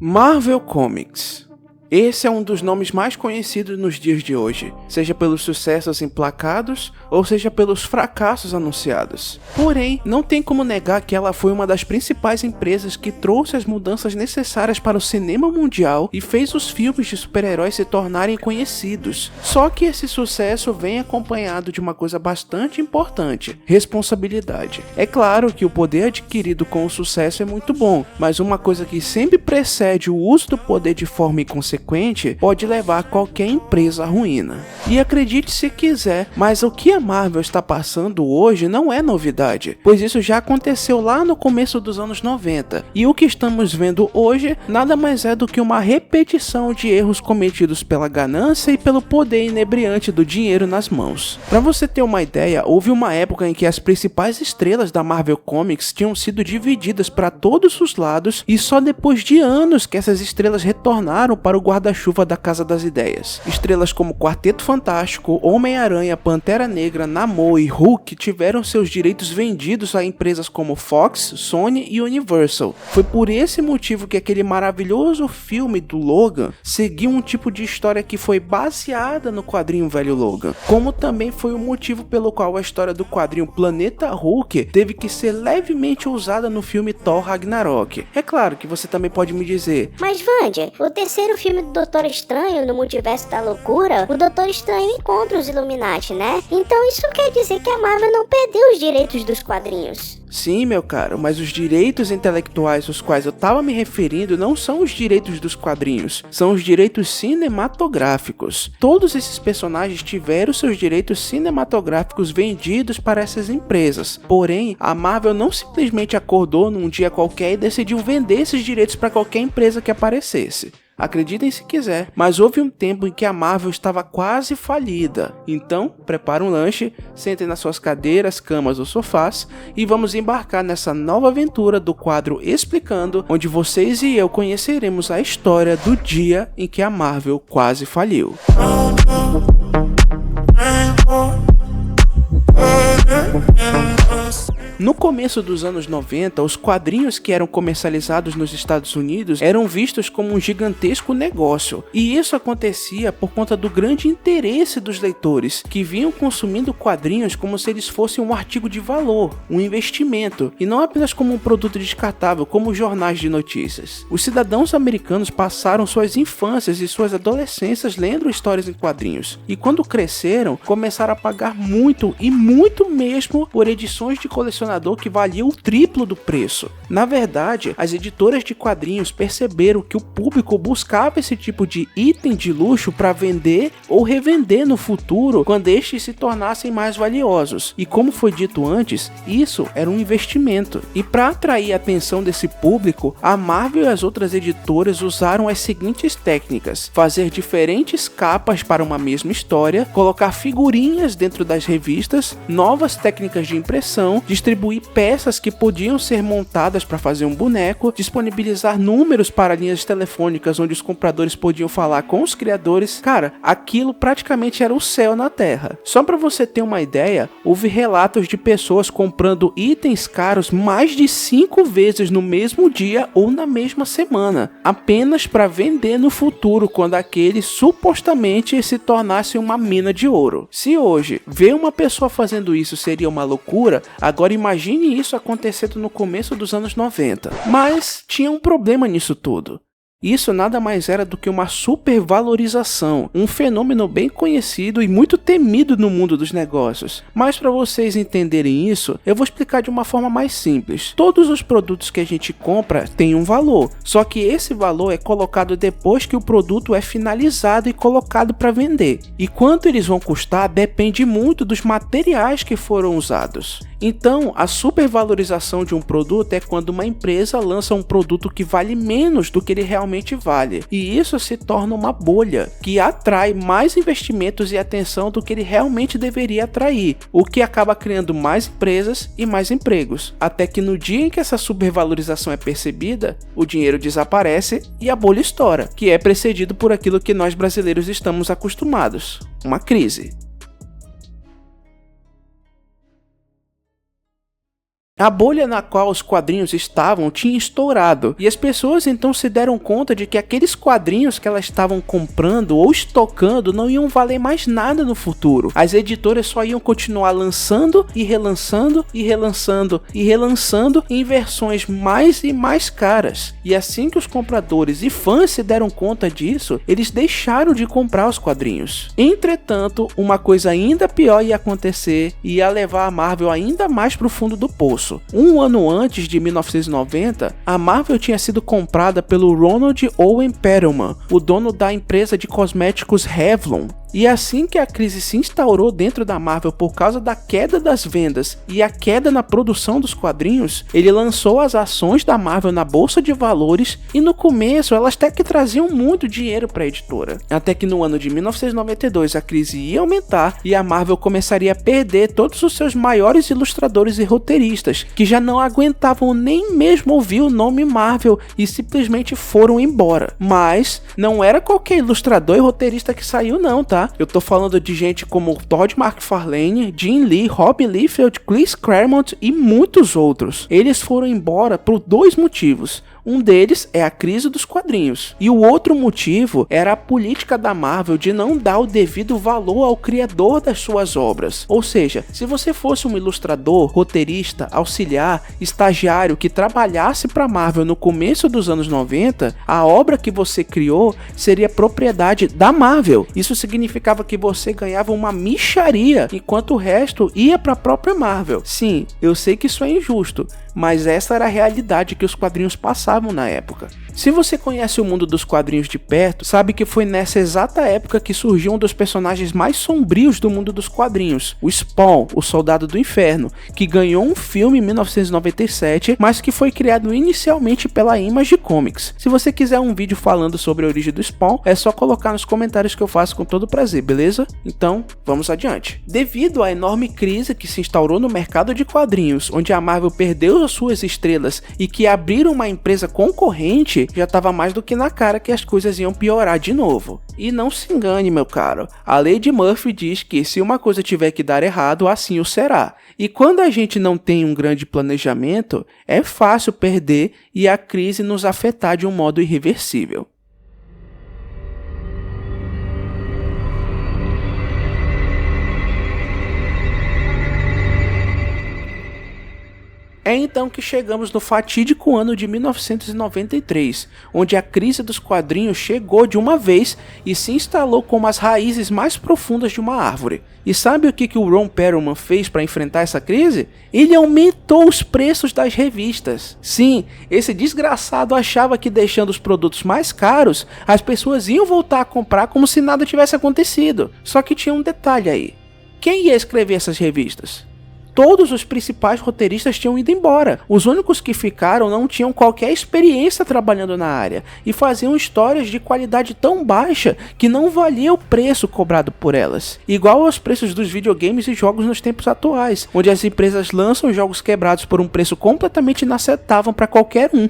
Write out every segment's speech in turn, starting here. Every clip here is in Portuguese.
Marvel Comics. Esse é um dos nomes mais conhecidos nos dias de hoje, seja pelos sucessos emplacados ou seja pelos fracassos anunciados. Porém, não tem como negar que ela foi uma das principais empresas que trouxe as mudanças necessárias para o cinema mundial e fez os filmes de super-heróis se tornarem conhecidos. Só que esse sucesso vem acompanhado de uma coisa bastante importante: responsabilidade. É claro que o poder adquirido com o sucesso é muito bom, mas uma coisa que sempre precede o uso do poder de forma inconsequente pode levar qualquer empresa à ruína. E acredite se quiser, mas o que a Marvel está passando hoje não é novidade, pois isso já aconteceu lá no começo dos anos 90, e o que estamos vendo hoje nada mais é do que uma repetição de erros cometidos pela ganância e pelo poder inebriante do dinheiro nas mãos. Para você ter uma ideia, houve uma época em que as principais estrelas da Marvel Comics tinham sido divididas para todos os lados, e só depois de anos que essas estrelas retornaram para o guarda-chuva da Casa das Ideias. Estrelas como Quarteto Fantástico, Homem-Aranha, Pantera Negra, Namor e Hulk tiveram seus direitos vendidos a empresas como Fox, Sony e Universal. Foi por esse motivo que aquele maravilhoso filme do Logan seguiu um tipo de história que foi baseada no quadrinho velho Logan, como também foi o motivo pelo qual a história do quadrinho Planeta Hulk teve que ser levemente usada no filme Thor Ragnarok. É claro que você também pode me dizer: mas Wandy, o terceiro filme do Doutor Estranho no Multiverso da Loucura, o Doutor Estranho encontra os Illuminati, né? Então isso quer dizer que a Marvel não perdeu os direitos dos quadrinhos. Sim, meu caro, mas os direitos intelectuais aos quais eu tava me referindo não são os direitos dos quadrinhos, são os direitos cinematográficos. Todos esses personagens tiveram seus direitos cinematográficos vendidos para essas empresas. Porém, a Marvel não simplesmente acordou num dia qualquer e decidiu vender esses direitos para qualquer empresa que aparecesse. Acreditem se quiser, mas houve um tempo em que a Marvel estava quase falida. Então, prepare um lanche, sentem nas suas cadeiras, camas ou sofás e vamos embarcar nessa nova aventura do quadro Explicando, onde vocês e eu conheceremos a história do dia em que a Marvel quase faliu. No começo dos anos 90, os quadrinhos que eram comercializados nos Estados Unidos eram vistos como um gigantesco negócio, e isso acontecia por conta do grande interesse dos leitores, que vinham consumindo quadrinhos como se eles fossem um artigo de valor, um investimento, e não apenas como um produto descartável, como jornais de notícias. Os cidadãos americanos passaram suas infâncias e suas adolescências lendo histórias em quadrinhos, e quando cresceram, começaram a pagar muito, e muito mesmo, por edições de colecionador que valia o triplo do preço. Na verdade, as editoras de quadrinhos perceberam que o público buscava esse tipo de item de luxo para vender ou revender no futuro quando estes se tornassem mais valiosos. E como foi dito antes, isso era um investimento. E para atrair a atenção desse público, a Marvel e as outras editoras usaram as seguintes técnicas: fazer diferentes capas para uma mesma história, colocar figurinhas dentro das revistas, novas técnicas de impressão, distribuir peças que podiam ser montadas para fazer um boneco, disponibilizar números para linhas telefônicas onde os compradores podiam falar com os criadores. Cara, aquilo praticamente era o céu na terra. Só para você ter uma ideia, houve relatos de pessoas comprando itens caros mais de 5 vezes no mesmo dia ou na mesma semana, apenas para vender no futuro quando aquele supostamente se tornasse uma mina de ouro. Se hoje ver uma pessoa fazendo isso seria uma loucura, agora imagine isso acontecendo no começo dos anos 90. Mas tinha um problema nisso tudo. Isso nada mais era do que uma supervalorização, um fenômeno bem conhecido e muito temido no mundo dos negócios. Mas para vocês entenderem isso, eu vou explicar de uma forma mais simples. Todos os produtos que a gente compra têm um valor, só que esse valor é colocado depois que o produto é finalizado e colocado para vender. E quanto eles vão custar depende muito dos materiais que foram usados. Então, a supervalorização de um produto é quando uma empresa lança um produto que vale menos do que ele realmente vale. E isso se torna uma bolha, que atrai mais investimentos e atenção do que ele realmente deveria atrair, o que acaba criando mais empresas e mais empregos. Até que no dia em que essa supervalorização é percebida, o dinheiro desaparece e a bolha estoura, que é precedido por aquilo que nós brasileiros estamos acostumados: uma crise. A bolha na qual os quadrinhos estavam tinha estourado, e as pessoas então se deram conta de que aqueles quadrinhos que elas estavam comprando ou estocando não iam valer mais nada no futuro. As editoras só iam continuar lançando e relançando e relançando e relançando em versões mais e mais caras. E assim que os compradores e fãs se deram conta disso, eles deixaram de comprar os quadrinhos. Entretanto, uma coisa ainda pior ia acontecer e ia levar a Marvel ainda mais para o fundo do poço. Um ano antes de 1990, a Marvel tinha sido comprada pelo Ronald Owen Perelman, o dono da empresa de cosméticos Revlon. E assim que a crise se instaurou dentro da Marvel por causa da queda das vendas e a queda na produção dos quadrinhos, ele lançou as ações da Marvel na bolsa de valores e no começo elas até que traziam muito dinheiro para a editora. Até que no ano de 1992 a crise ia aumentar e a Marvel começaria a perder todos os seus maiores ilustradores e roteiristas, que já não aguentavam nem mesmo ouvir o nome Marvel e simplesmente foram embora. Mas não era qualquer ilustrador e roteirista que saiu não, tá? Eu tô falando de gente como Todd McFarlane, Jim Lee, Rob Liefeld, Chris Claremont e muitos outros. Eles foram embora por dois motivos. Um deles é a crise dos quadrinhos, e o outro motivo era a política da Marvel de não dar o devido valor ao criador das suas obras. Ou seja, se você fosse um ilustrador, roteirista, auxiliar, estagiário que trabalhasse para a Marvel no começo dos anos 90, a obra que você criou seria propriedade da Marvel. Isso significava que você ganhava uma mixaria, enquanto o resto ia para a própria Marvel. Sim, eu sei que isso é injusto, mas essa era a realidade que os quadrinhos passavam na época. Se você conhece o mundo dos quadrinhos de perto, sabe que foi nessa exata época que surgiu um dos personagens mais sombrios do mundo dos quadrinhos, o Spawn, o Soldado do Inferno, que ganhou um filme em 1997, mas que foi criado inicialmente pela Image Comics. Se você quiser um vídeo falando sobre a origem do Spawn, é só colocar nos comentários que eu faço com todo prazer, beleza? Então, vamos adiante. Devido à enorme crise que se instaurou no mercado de quadrinhos, onde a Marvel perdeu as suas estrelas e que abriram uma empresa concorrente, já estava mais do que na cara que as coisas iam piorar de novo. E não se engane, meu caro, a lei de Murphy diz que se uma coisa tiver que dar errado, assim o será. E quando a gente não tem um grande planejamento, é fácil perder e a crise nos afetar de um modo irreversível. É então que chegamos no fatídico ano de 1993, onde a crise dos quadrinhos chegou de uma vez e se instalou como as raízes mais profundas de uma árvore. E sabe o que o Ron Perelman fez para enfrentar essa crise? Ele aumentou os preços das revistas. Sim, esse desgraçado achava que deixando os produtos mais caros, as pessoas iam voltar a comprar como se nada tivesse acontecido. Só que tinha um detalhe aí. Quem ia escrever essas revistas? Todos os principais roteiristas tinham ido embora. Os únicos que ficaram não tinham qualquer experiência trabalhando na área e faziam histórias de qualidade tão baixa que não valia o preço cobrado por elas. Igual aos preços dos videogames e jogos nos tempos atuais, onde as empresas lançam jogos quebrados por um preço completamente inaceitável para qualquer um.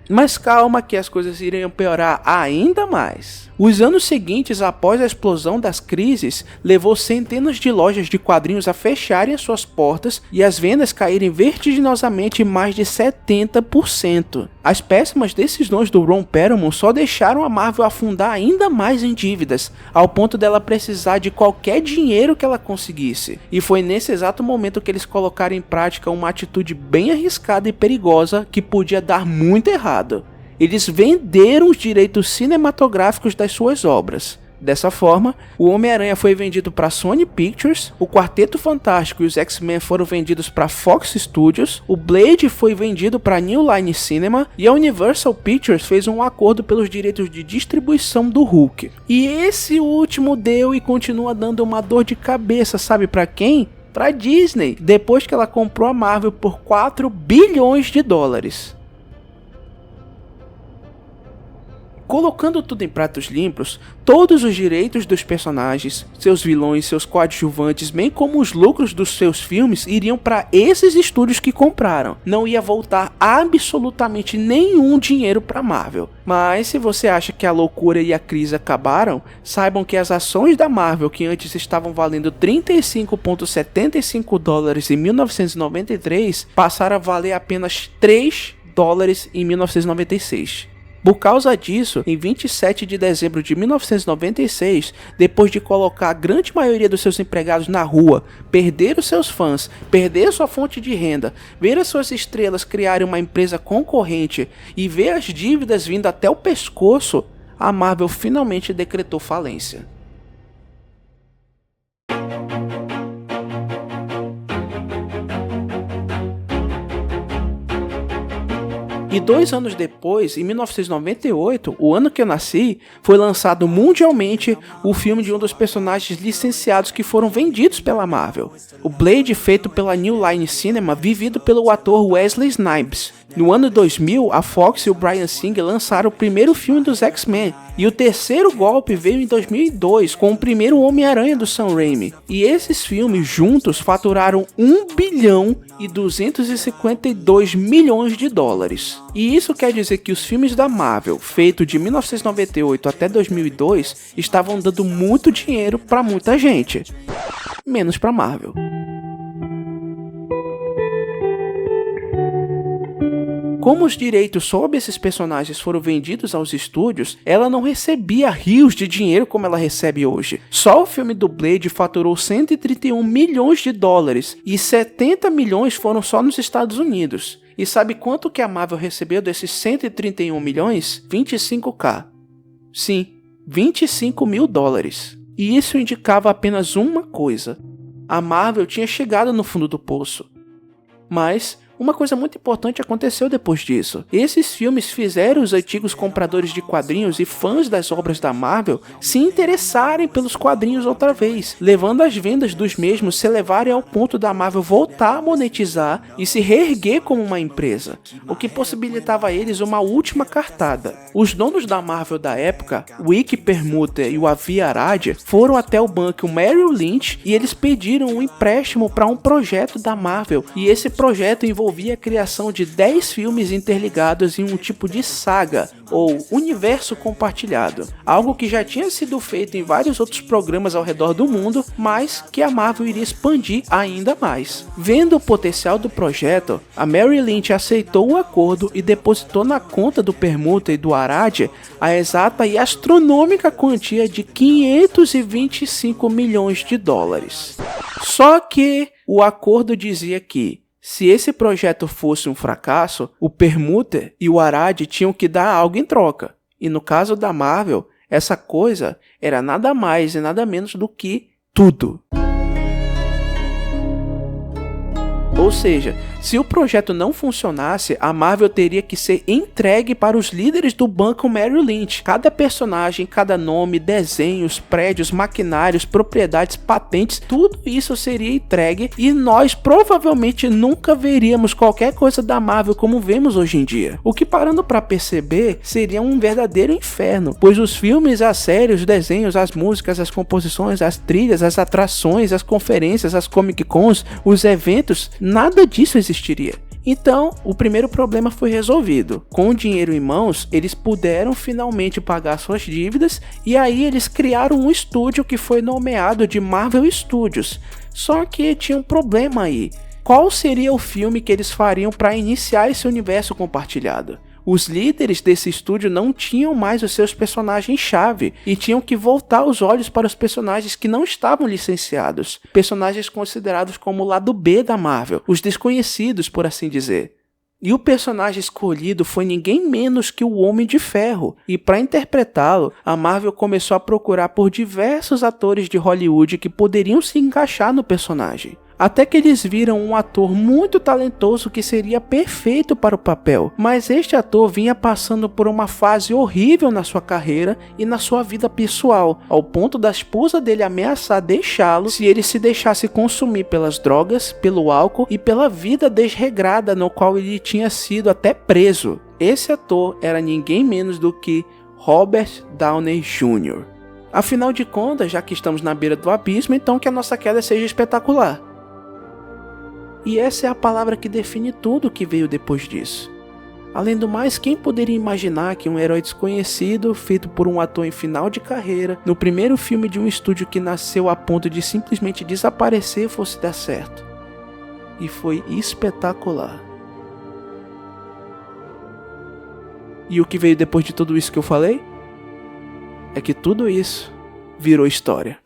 Mas calma que as coisas iriam piorar ainda mais. Os anos seguintes após a explosão das crises levou centenas de lojas de quadrinhos a fecharem as suas portas e as vendas caírem vertiginosamente mais de 70%. As péssimas decisões do Ron Perelman só deixaram a Marvel afundar ainda mais em dívidas, ao ponto dela precisar de qualquer dinheiro que ela conseguisse. E foi nesse exato momento que eles colocaram em prática uma atitude bem arriscada e perigosa que podia dar muito errado. Eles venderam os direitos cinematográficos das suas obras. Dessa forma, o Homem-Aranha foi vendido para Sony Pictures, o Quarteto Fantástico e os X-Men foram vendidos para Fox Studios, o Blade foi vendido para New Line Cinema e a Universal Pictures fez um acordo pelos direitos de distribuição do Hulk. E esse último deu e continua dando uma dor de cabeça, sabe para quem? Para Disney, depois que ela comprou a Marvel por 4 bilhões de dólares. Colocando tudo em pratos limpos, todos os direitos dos personagens, seus vilões, seus coadjuvantes, bem como os lucros dos seus filmes iriam para esses estúdios que compraram. Não ia voltar absolutamente nenhum dinheiro para Marvel. Mas se você acha que a loucura e a crise acabaram, saibam que as ações da Marvel, que antes estavam valendo 35,75 dólares em 1993, passaram a valer apenas 3 dólares em 1996. Por causa disso, em 27 de dezembro de 1996, depois de colocar a grande maioria dos seus empregados na rua, perder os seus fãs, perder sua fonte de renda, ver as suas estrelas criarem uma empresa concorrente e ver as dívidas vindo até o pescoço, a Marvel finalmente decretou falência. E 2 anos depois, em 1998, o ano que eu nasci, foi lançado mundialmente o filme de um dos personagens licenciados que foram vendidos pela Marvel. O Blade, feito pela New Line Cinema, vivido pelo ator Wesley Snipes. No ano 2000, a Fox e o Bryan Singer lançaram o primeiro filme dos X-Men, e o terceiro golpe veio em 2002 com o primeiro Homem-Aranha do Sam Raimi. E esses filmes juntos faturaram 1 bilhão e 252 milhões de dólares. E isso quer dizer que os filmes da Marvel, feitos de 1998 até 2002, estavam dando muito dinheiro para muita gente, menos para Marvel. Como os direitos sobre esses personagens foram vendidos aos estúdios, ela não recebia rios de dinheiro como ela recebe hoje. Só o filme do Blade faturou 131 milhões de dólares e 70 milhões foram só nos Estados Unidos. E sabe quanto que a Marvel recebeu desses 131 milhões? 25k. Sim, 25 mil dólares. E isso indicava apenas uma coisa: a Marvel tinha chegado no fundo do poço. Mas uma coisa muito importante aconteceu depois disso. Esses filmes fizeram os antigos compradores de quadrinhos e fãs das obras da Marvel se interessarem pelos quadrinhos outra vez, levando as vendas dos mesmos se elevarem ao ponto da Marvel voltar a monetizar e se reerguer como uma empresa, o que possibilitava a eles uma última cartada. Os donos da Marvel da época, o Ike Perlmutter e o Avi Arad, foram até o banco Merrill Lynch e eles pediram um empréstimo para um projeto da Marvel, e esse projeto envolvia a criação de 10 filmes interligados em um tipo de saga, ou universo compartilhado, algo que já tinha sido feito em vários outros programas ao redor do mundo, mas que a Marvel iria expandir ainda mais. Vendo o potencial do projeto, a Merrill Lynch aceitou o acordo e depositou na conta do Perlmutter e do Arad a exata e astronômica quantia de 525 milhões de dólares. Só que o acordo dizia que, se esse projeto fosse um fracasso, o Perlmutter e o Arad tinham que dar algo em troca. E no caso da Marvel, essa coisa era nada mais e nada menos do que tudo. Ou seja, se o projeto não funcionasse, a Marvel teria que ser entregue para os líderes do banco Merrill Lynch. Cada personagem, cada nome, desenhos, prédios, maquinários, propriedades, patentes, tudo isso seria entregue e nós provavelmente nunca veríamos qualquer coisa da Marvel como vemos hoje em dia. O que, parando para perceber, seria um verdadeiro inferno, pois os filmes, as séries, os desenhos, as músicas, as composições, as trilhas, as atrações, as conferências, as Comic Cons, os eventos, nada disso existiria. Então, o primeiro problema foi resolvido. Com o dinheiro em mãos, eles puderam finalmente pagar suas dívidas e aí eles criaram um estúdio que foi nomeado de Marvel Studios. Só que tinha um problema aí. Qual seria o filme que eles fariam para iniciar esse universo compartilhado? Os líderes desse estúdio não tinham mais os seus personagens-chave e tinham que voltar os olhos para os personagens que não estavam licenciados, personagens considerados como o lado B da Marvel, os desconhecidos, por assim dizer. E o personagem escolhido foi ninguém menos que o Homem de Ferro, e para interpretá-lo, a Marvel começou a procurar por diversos atores de Hollywood que poderiam se encaixar no personagem. Até que eles viram um ator muito talentoso que seria perfeito para o papel, mas este ator vinha passando por uma fase horrível na sua carreira e na sua vida pessoal, ao ponto da esposa dele ameaçar deixá-lo se ele se deixasse consumir pelas drogas, pelo álcool e pela vida desregrada no qual ele tinha sido até preso. Esse ator era ninguém menos do que Robert Downey Jr. Afinal de contas, já que estamos na beira do abismo, então que a nossa queda seja espetacular. E essa é a palavra que define tudo o que veio depois disso. Além do mais, quem poderia imaginar que um herói desconhecido, feito por um ator em final de carreira, no primeiro filme de um estúdio que nasceu a ponto de simplesmente desaparecer, fosse dar certo? E foi espetacular. E o que veio depois de tudo isso que eu falei? É que tudo isso virou história.